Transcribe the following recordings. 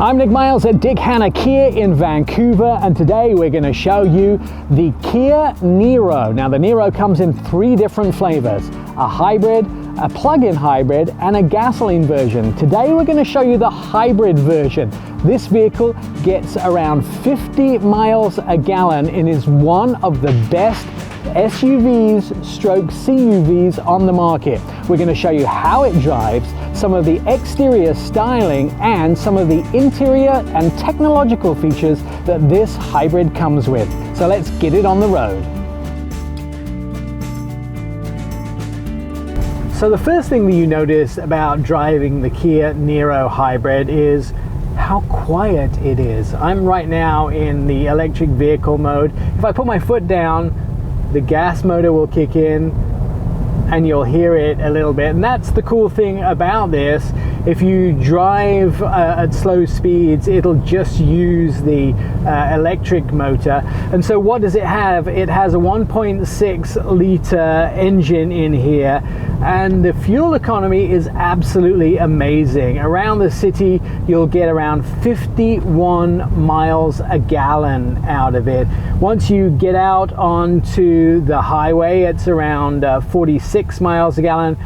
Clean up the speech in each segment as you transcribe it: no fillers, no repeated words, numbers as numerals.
I'm Nick Miles at Dick Hanna Kia in Vancouver, and today we're going to show you the Kia Niro. Now the Niro comes in three different flavors: a hybrid, a plug-in hybrid, and a gasoline version. Today we're going to show you the hybrid version. This vehicle gets around 50 miles a gallon and is one of the best SUVs stroke CUVs on the market. We're going to show you how it drives, some of the exterior styling, and some of the interior and technological features that this hybrid comes with. So let's get it on the road. So the first thing that you notice about driving the Kia Niro hybrid is how quiet it is. I'm right now in the electric vehicle mode. If I put my foot down, the gas motor will kick in and you'll hear it a little bit. And that's the cool thing about this. If you drive at slow speeds, it'll just use the electric motor. And so what does it have? It has a 1.6 liter engine in here, and the fuel economy is absolutely amazing. Around the city, you'll get around 51 miles a gallon out of it. Once you get out onto the highway, it's around 46 miles a gallon,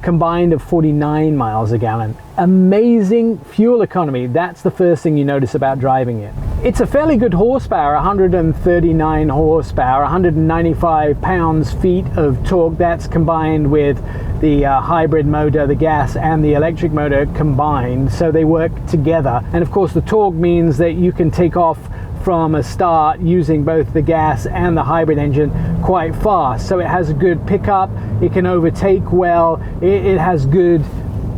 combined of 49 miles a gallon. Amazing fuel economy. That's the first thing you notice about driving it. It's a fairly good horsepower, 139 horsepower, 195 pounds-feet of torque. That's combined with the hybrid motor, the gas and the electric motor combined, so they work together. And of course the torque means that you can take off from a start using both the gas and the hybrid engine quite fast. So it has a good pickup, it can overtake well, it has good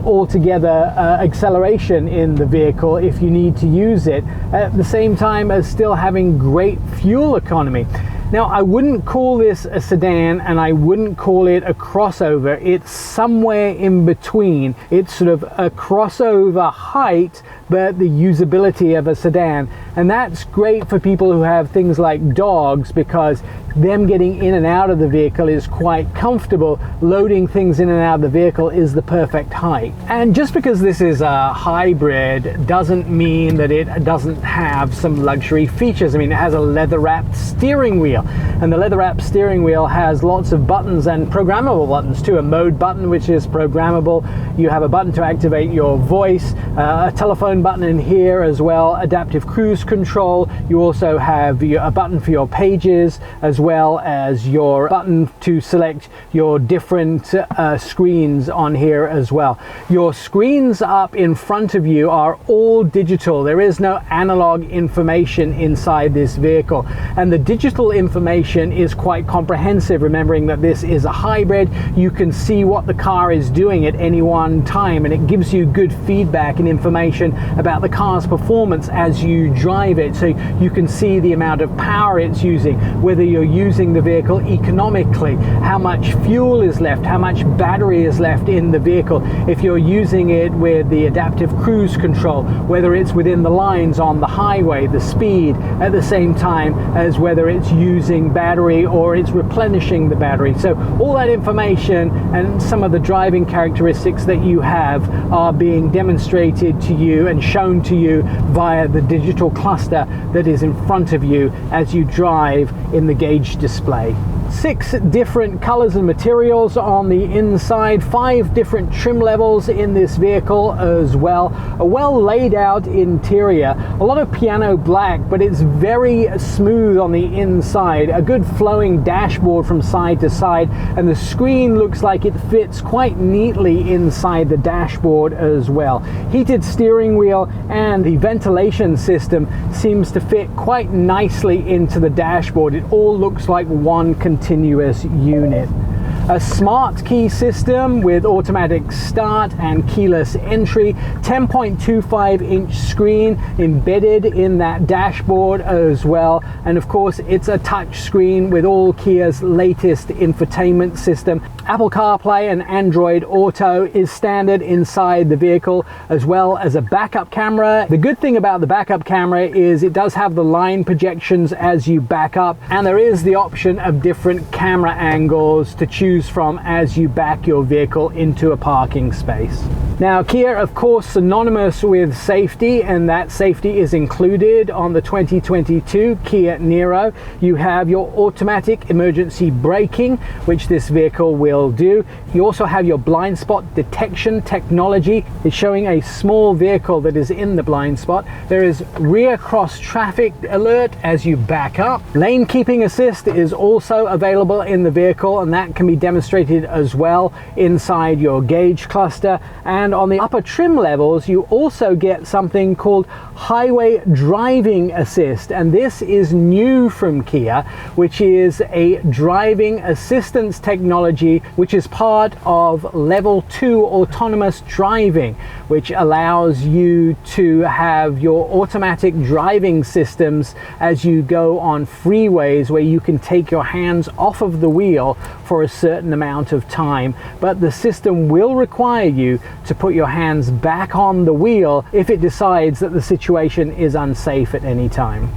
altogether acceleration in the vehicle if you need to use it, at the same time as still having great fuel economy. Now, I wouldn't call this a sedan and I wouldn't call it a crossover. It's somewhere in between. It's sort of a crossover height, but the usability of a sedan. And that's great for people who have things like dogs, because them getting in and out of the vehicle is quite comfortable. Loading things in and out of the vehicle is the perfect height. And just because this is a hybrid doesn't mean that it doesn't have some luxury features. I mean, it has a leather-wrapped steering wheel, and the leather-wrapped steering wheel has lots of buttons and programmable buttons too. A mode button, which is programmable. You have a button to activate your voice, a telephone button in here as well, adaptive cruise control. You also have a button for your pages, as well as your button to select your different screens on here as well. Your screens up in front of you are all digital. There is no analog information inside this vehicle, and the digital information is quite comprehensive. Remembering that this is a hybrid, you can see what the car is doing at any one time, and it gives you good feedback and information about the car's performance as you drive it. So you can see the amount of power it's using, whether you're using the vehicle economically, how much fuel is left, how much battery is left in the vehicle, if you're using it with the adaptive cruise control, whether it's within the lines on the highway, the speed, at the same time as whether it's using battery or it's replenishing the battery. So all that information and some of the driving characteristics that you have are being demonstrated to you and shown to you via the digital cluster that is in front of you as you drive in the gauge display. 6 different colors and materials on the inside, 5 different trim levels in this vehicle as well. A well laid out interior, a lot of piano black, but it's very smooth on the inside. A good flowing dashboard from side to side, and the screen looks like it fits quite neatly inside the dashboard as well. Heated steering wheel and the ventilation system seems to fit quite nicely into the dashboard. It all looks like one continuous unit. A smart key system with automatic start and keyless entry, 10.25-inch screen embedded in that dashboard as well, and of course it's a touch screen with all Kia's latest infotainment system. Apple CarPlay and Android Auto is standard inside the vehicle, as well as a backup camera. The good thing about the backup camera is it does have the line projections as you back up, and there is the option of different camera angles to choose from as you back your vehicle into a parking space. Now, Kia, of course, synonymous with safety, and that safety is included on the 2022 Kia Niro. You have your automatic emergency braking, which this vehicle will do. You also have your blind spot detection technology. It's showing a small vehicle that is in the blind spot. There is rear cross traffic alert as you back up. Lane keeping assist is also available in the vehicle, and that can be demonstrated as well inside your gauge cluster. And on the upper trim levels, you also get something called highway driving assist, and this is new from Kia, which is a driving assistance technology which is part of level 2 autonomous driving, which allows you to have your automatic driving systems as you go on freeways where you can take your hands off of the wheel for a certain amount of time, but the system will require you to put your hands back on the wheel if it decides that the situation is unsafe at any time.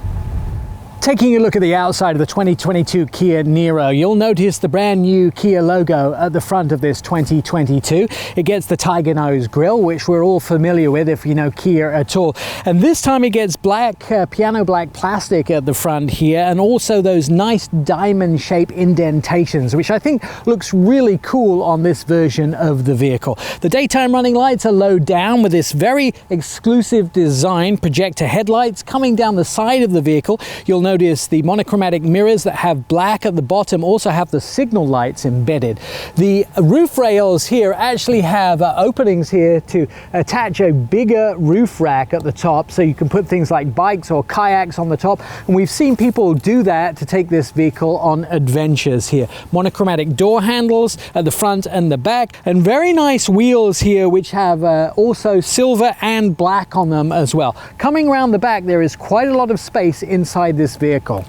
Taking a look at the outside of the 2022 Kia Niro, you'll notice the brand new Kia logo at the front of this 2022. It gets the tiger nose grille, which we're all familiar with if you know Kia at all. And this time it gets black, piano black plastic at the front here, and also those nice diamond shape indentations, which I think looks really cool on this version of the vehicle. The daytime running lights are low down with this very exclusive design, projector headlights coming down the side of the vehicle. You'll notice the monochromatic mirrors that have black at the bottom also have the signal lights embedded. The roof rails here actually have openings here to attach a bigger roof rack at the top, so you can put things like bikes or kayaks on the top, and we've seen people do that to take this vehicle on adventures here. Monochromatic door handles at the front and the back, and very nice wheels here which have also silver and black on them as well. Coming around the back, there is quite a lot of space inside this vehicle.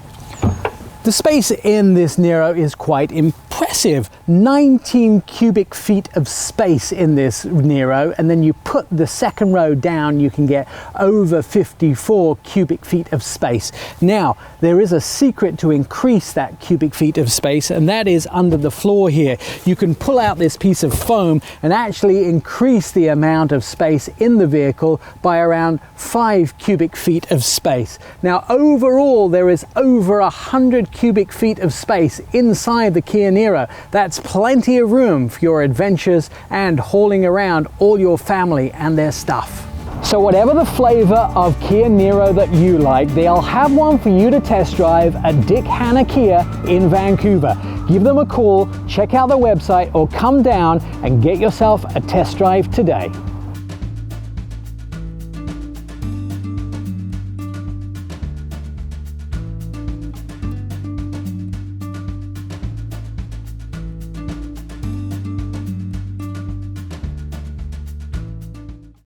The space in this Niro is quite impressive. 19 cubic feet of space in this Niro, and then you put the second row down, you can get over 54 cubic feet of space. Now, there is a secret to increase that cubic feet of space, and that is under the floor here. You can pull out this piece of foam and actually increase the amount of space in the vehicle by around 5 cubic feet of space. Now, overall, there is over 100 cubic feet of space inside the Kia Niro. That's plenty of room for your adventures and hauling around all your family and their stuff. So whatever the flavor of Kia Niro that you like, they'll have one for you to test drive at Dick Hanna Kia in Vancouver. Give them a call, check out their website, or come down and get yourself a test drive today.